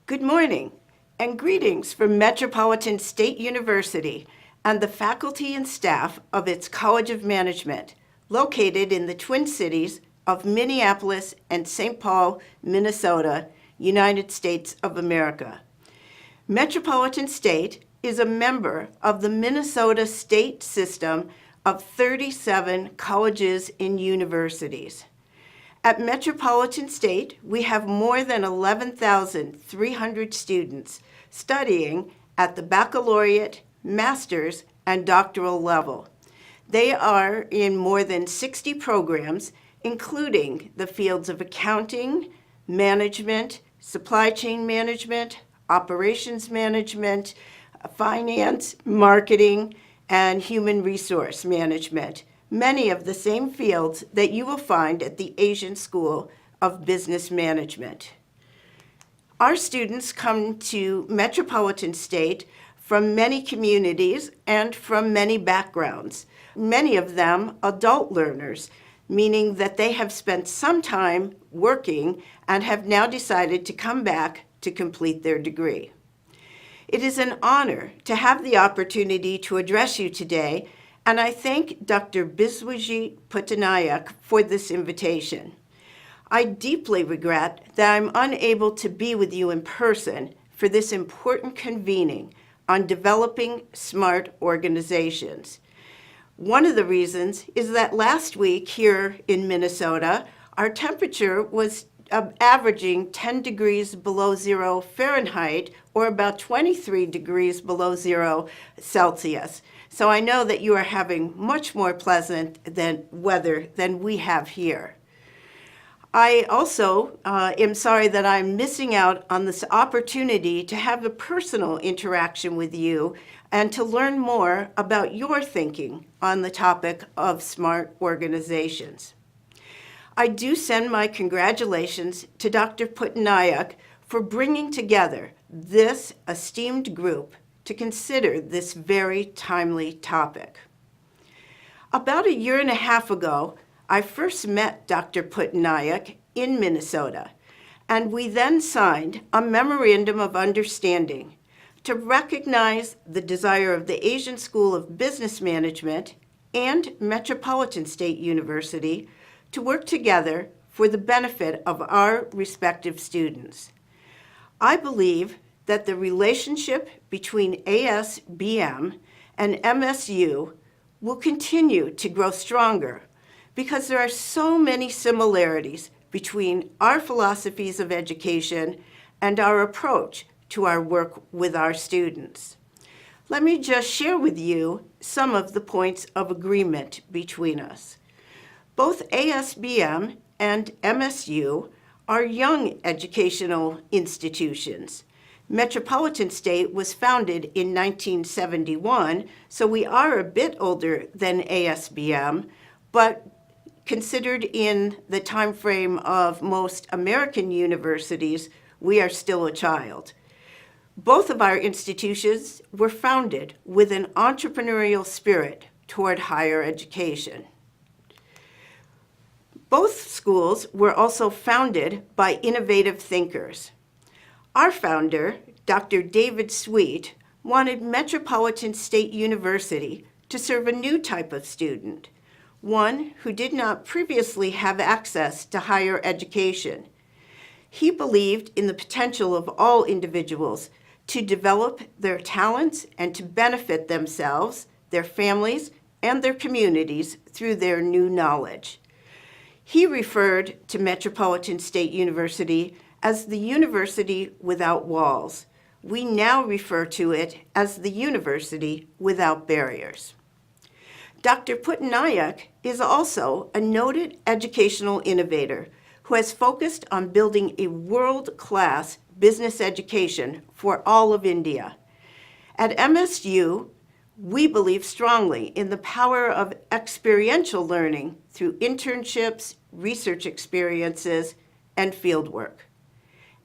Good morning and greetings from Metropolitan State University and the faculty and staff of its College of Management, located in the Twin Cities of Minneapolis and St. Paul, Minnesota, United States of America. Metropolitan State is a member of the Minnesota State System of 37 colleges and universities. At Metropolitan State, we have more than 11,300 students studying at the baccalaureate, master's, and doctoral level. They are in more than 60 programs, including the fields of accounting, management, supply chain management, operations management, finance, marketing, and human resource management, many of the same fields that you will find at the Asian School of Business Management. Our students come to Metropolitan State from many communities and from many backgrounds, many of them adult learners, meaning that they have spent some time working and have now decided to come back to complete their degree. It is an honor to have the opportunity to address you today, and I thank Dr. Biswajeet Pattanayak for this invitation. I deeply regret that I'm unable to be with you in person for this important convening on developing smart organizations. One of the reasons is that last week here in Minnesota, our temperature was averaging 10 degrees below zero Fahrenheit, or about 23 degrees below zero Celsius. So I know that you are having much more pleasant weather than we have here. I also am sorry that I'm missing out on this opportunity to have a personal interaction with you and to learn more about your thinking on the topic of smart organizations. I do send my congratulations to Dr. Pattanayak for bringing together this esteemed group to consider this very timely topic. About a year and a half ago, I first met Dr. Pattanayak in Minnesota, and we then signed a memorandum of understanding to recognize the desire of the Asian School of Business Management and Metropolitan State University to work together for the benefit of our respective students. I believe that the relationship between ASBM and MSU will continue to grow stronger because there are so many similarities between our philosophies of education and our approach to our work with our students. Let me just share with you some of the points of agreement between us. Both ASBM and MSU are young educational institutions. Metropolitan State was founded in 1971, so we are a bit older than ASBM, but considered in the time frame of most American universities, we are still a child. Both of our institutions were founded with an entrepreneurial spirit toward higher education. Both schools were also founded by innovative thinkers. Our founder, Dr. David Sweet, wanted Metropolitan State University to serve a new type of student, one who did not previously have access to higher education. He believed in the potential of all individuals to develop their talents and to benefit themselves, their families, and their communities through their new knowledge. He referred to Metropolitan State University as the university without walls. We now refer to it as the university without barriers. Dr. Pattanayak is also a noted educational innovator who has focused on building a world-class business education for all of India. At MSU, we believe strongly in the power of experiential learning through internships, research experiences, and fieldwork.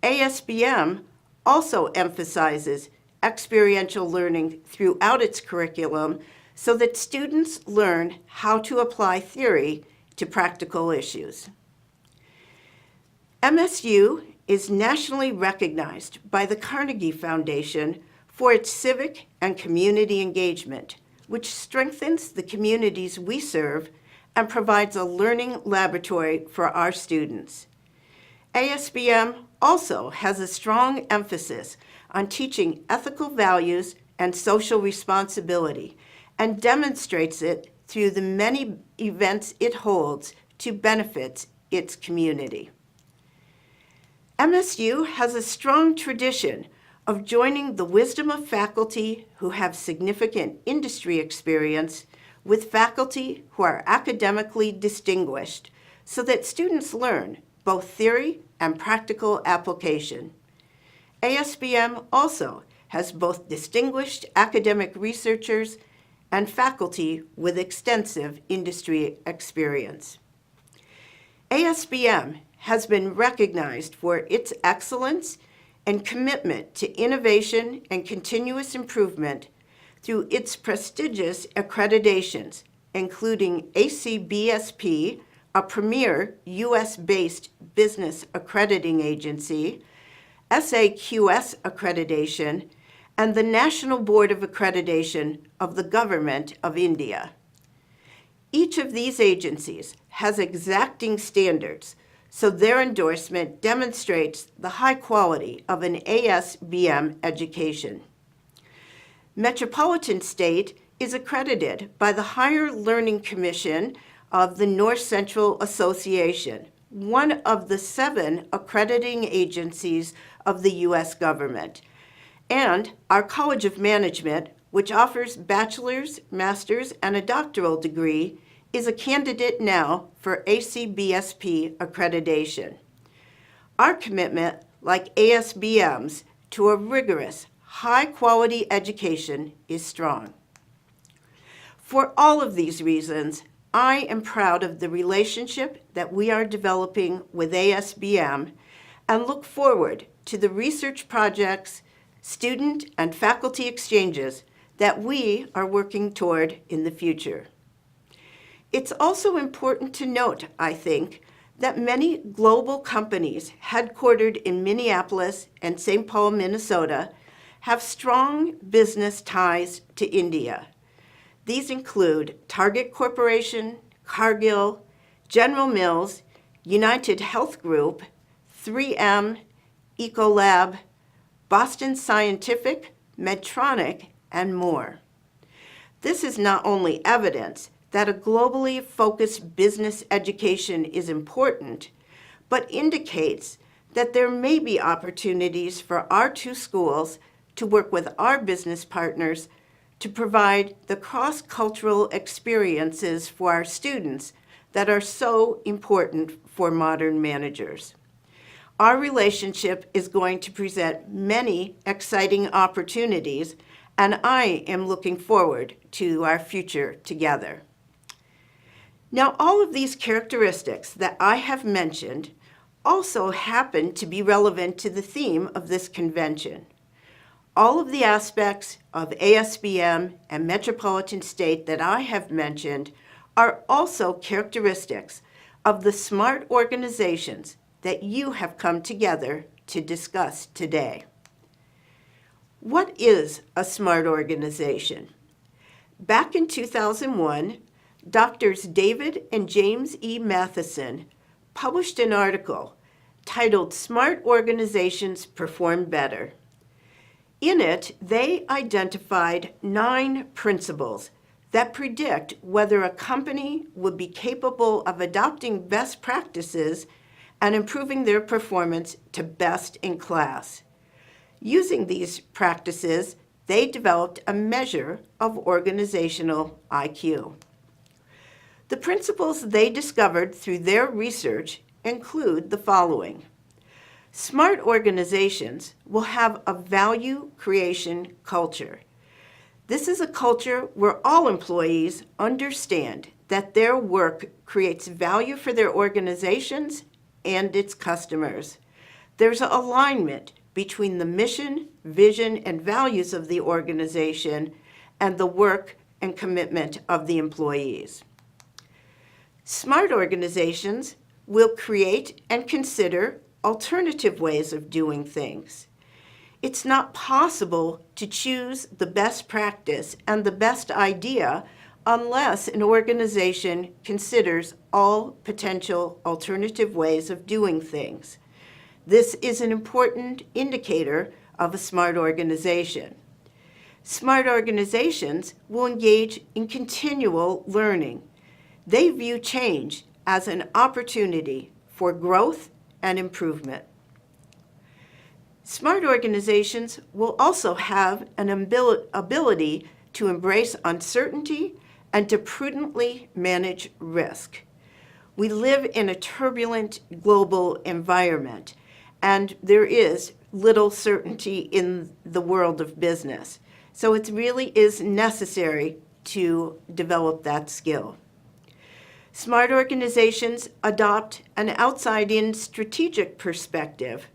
ASBM also emphasizes experiential learning throughout its curriculum so that students learn how to apply theory to practical issues. MSU is nationally recognized by the Carnegie Foundation for its civic and community engagement, which strengthens the communities we serve and provides a learning laboratory for our students. ASBM also has a strong emphasis on teaching ethical values and social responsibility and demonstrates it through the many events it holds to benefit its community. MSU has a strong tradition of joining the wisdom of faculty who have significant industry experience with faculty who are academically distinguished so that students learn both theory and practical application. ASBM also has both distinguished academic researchers and faculty with extensive industry experience. ASBM has been recognized for its excellence and commitment to innovation and continuous improvement through its prestigious accreditations, including ACBSP, a premier U.S.-based business accrediting agency, SAQS accreditation, and the National Board of Accreditation of the Government of India. Each of these agencies has exacting standards, so their endorsement demonstrates the high quality of an ASBM education. Metropolitan State is accredited by the Higher Learning Commission of the North Central Association, one of the 7 accrediting agencies of the U.S. government, and our College of Management, which offers bachelor's, master's, and a doctoral degree, is a candidate now for ACBSP accreditation. Our commitment, like ASBM's, to a rigorous, high-quality education is strong. For all of these reasons, I am proud of the relationship that we are developing with ASBM and look forward to the research projects, student and faculty exchanges that we are working toward in the future. It's also important to note, I think, that many global companies headquartered in Minneapolis and St. Paul, Minnesota, have strong business ties to India. These include Target Corporation, Cargill, General Mills, United Health Group, 3M, Ecolab, Boston Scientific, Medtronic, and more. This is not only evidence that a globally focused business education is important, but indicates that there may be opportunities for our 2 schools to work with our business partners to provide the cross-cultural experiences for our students that are so important for modern managers. Our relationship is going to present many exciting opportunities, and I am looking forward to our future together. Now, all of these characteristics that I have mentioned also happen to be relevant to the theme of this convention. All of the aspects of ASBM and Metropolitan State that I have mentioned are also characteristics of the smart organizations that you have come together to discuss today. What is a smart organization? Back in 2001, Doctors David and James E. Matheson published an article titled "Smart Organizations Perform Better." In it, they identified 9 principles that predict whether a company would be capable of adopting best practices and improving their performance to best in class. Using these practices, they developed a measure of organizational IQ. The principles they discovered through their research include the following. Smart organizations will have a value creation culture. This is a culture where all employees understand that their work creates value for their organizations and its customers. There's an alignment between the mission, vision, and values of the organization and the work and commitment of the employees. Smart organizations will create and consider alternative ways of doing things. It's not possible to choose the best practice and the best idea unless an organization considers all potential alternative ways of doing things. This is an important indicator of a smart organization. Smart organizations will engage in continual learning. They view change as an opportunity for growth and improvement. Smart organizations will also have an ability to embrace uncertainty and to prudently manage risk. We live in a turbulent global environment, and there is little certainty in the world of business. So it really is necessary to develop that skill. Smart organizations adopt an outside-in strategic perspective.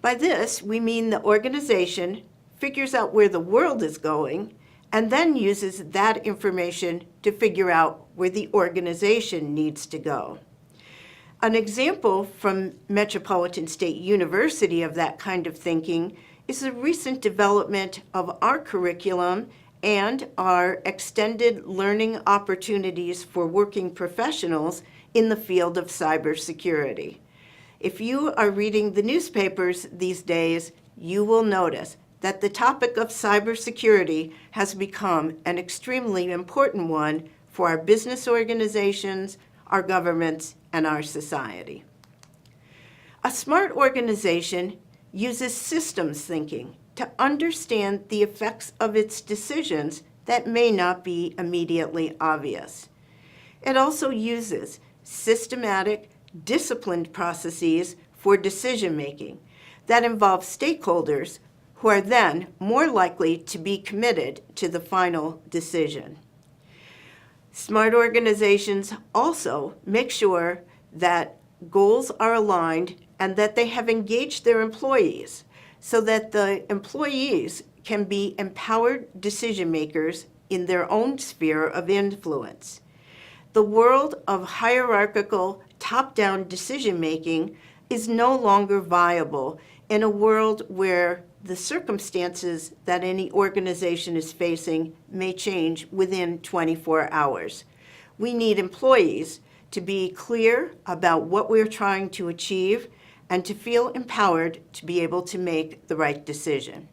By this, we mean the organization figures out where the world is going and then uses that information to figure out where the organization needs to go. An example from Metropolitan State University of that kind of thinking is the recent development of our curriculum and our extended learning opportunities for working professionals in the field of cybersecurity. If you are reading the newspapers these days, you will notice that the topic of cybersecurity has become an extremely important one for our business organizations, our governments, and our society. A smart organization uses systems thinking to understand the effects of its decisions that may not be immediately obvious. It also uses systematic, disciplined processes for decision-making that involve stakeholders who are then more likely to be committed to the final decision. Smart organizations also make sure that goals are aligned and that they have engaged their employees so that the employees can be empowered decision makers in their own sphere of influence. The world of hierarchical, top-down decision-making is no longer viable in a world where the circumstances that any organization is facing may change within 24 hours. We need employees to be clear about what we're trying to achieve and to feel empowered to be able to make the right decision.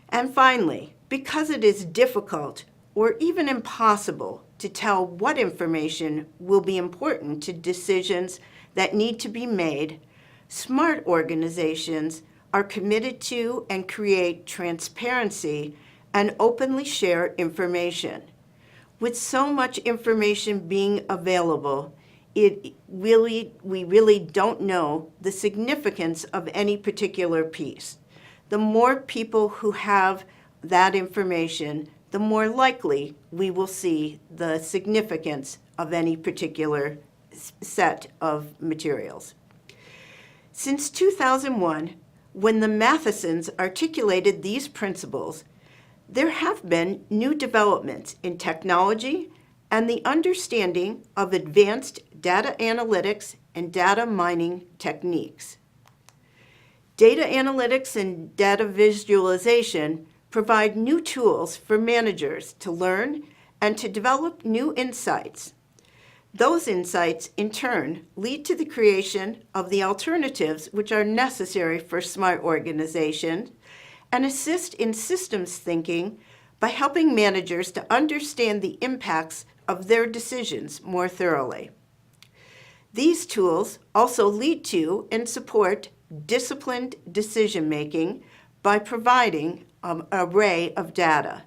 And finally, because it is difficult or even impossible to tell what information will be important to decisions that need to be made, smart organizations are committed to and create transparency and openly share information. With so much information being available, we really don't know the significance of any particular piece. The more people who have that information, the more likely we will see the significance of any particular set of materials. Since 2001, when the Mathesons articulated these principles, there have been new developments in technology and the understanding of advanced data analytics and data mining techniques. Data analytics and data visualization provide new tools for managers to learn and to develop new insights. Those insights, in turn, lead to the creation of the alternatives which are necessary for smart organizations and assist in systems thinking by helping managers to understand the impacts of their decisions more thoroughly. These tools also lead to and support disciplined decision-making by providing an array of data.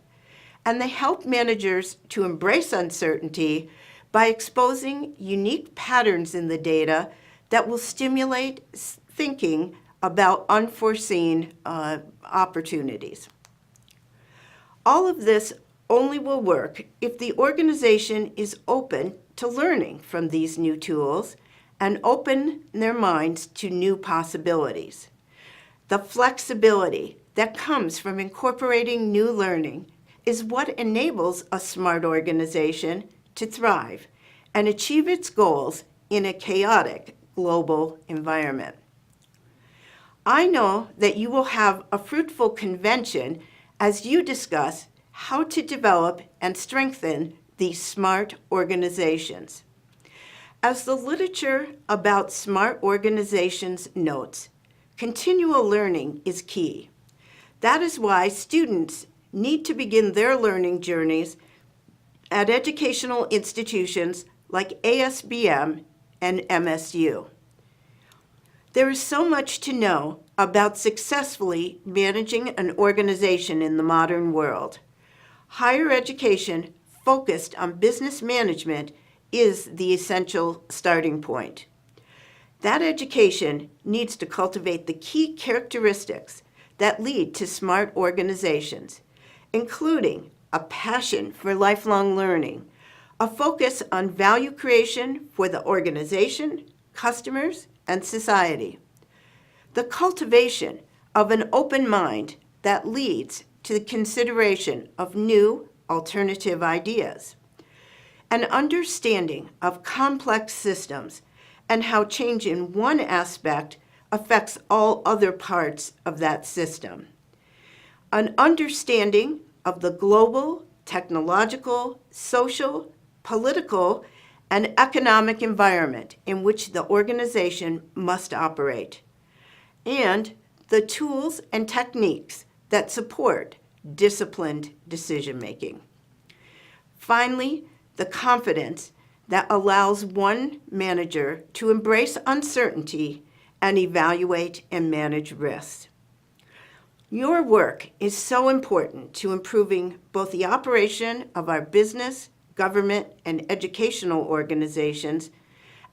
And they help managers to embrace uncertainty by exposing unique patterns in the data that will stimulate thinking about unforeseen opportunities. All of this only will work if the organization is open to learning from these new tools and open their minds to new possibilities. The flexibility that comes from incorporating new learning is what enables a smart organization to thrive and achieve its goals in a chaotic global environment. I know that you will have a fruitful convention as you discuss how to develop and strengthen these smart organizations. As the literature about smart organizations notes, continual learning is key. That is why students need to begin their learning journeys at educational institutions like ASBM and MSU. There is so much to know about successfully managing an organization in the modern world. Higher education focused on business management is the essential starting point. That education needs to cultivate the key characteristics that lead to smart organizations, including a passion for lifelong learning, a focus on value creation for the organization, customers, and society, the cultivation of an open mind that leads to the consideration of new alternative ideas, an understanding of complex systems and how change in one aspect affects all other parts of that system, an understanding of the global, technological, social, political, and economic environment in which the organization must operate, and the tools and techniques that support disciplined decision-making. Finally, the confidence that allows one manager to embrace uncertainty and evaluate and manage risks. Your work is so important to improving both the operation of our business, government, and educational organizations,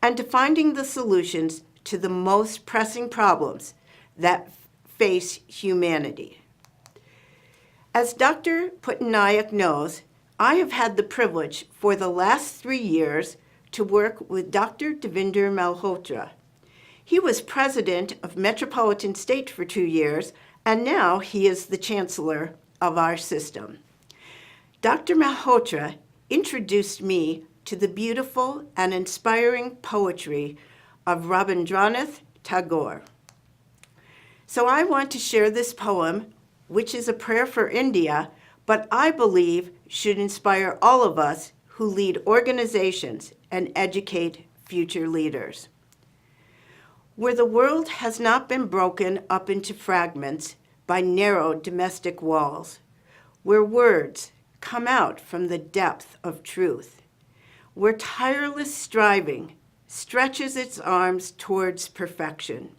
and to finding the solutions to the most pressing problems that face humanity. As Dr. Pattanayak knows, I have had the privilege for the last 3 years to work with Dr. Devinder Malhotra. He was president of Metropolitan State for 2 years, and now he is the chancellor of our system. Dr. Malhotra introduced me to the beautiful and inspiring poetry of Rabindranath Tagore. So I want to share this poem, which is a prayer for India, but I believe should inspire all of us who lead organizations and educate future leaders. Where the world has not been broken up into fragments by narrow domestic walls, where words come out from the depth of truth, where tireless striving stretches its arms towards perfection,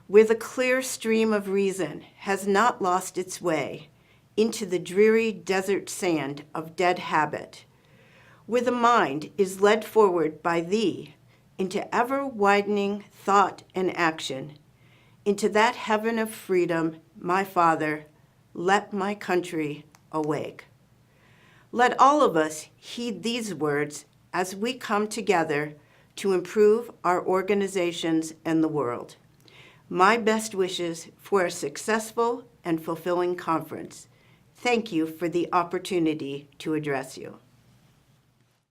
where the clear stream of reason has not lost its way into the dreary desert sand of dead habit, where the mind is led forward by thee into ever-widening thought and action, into that heaven of freedom, my Father, let my country awake. Let all of us heed these words as we come together to improve our organizations and the world. My best wishes for a successful and fulfilling conference. Thank you for the opportunity to address you.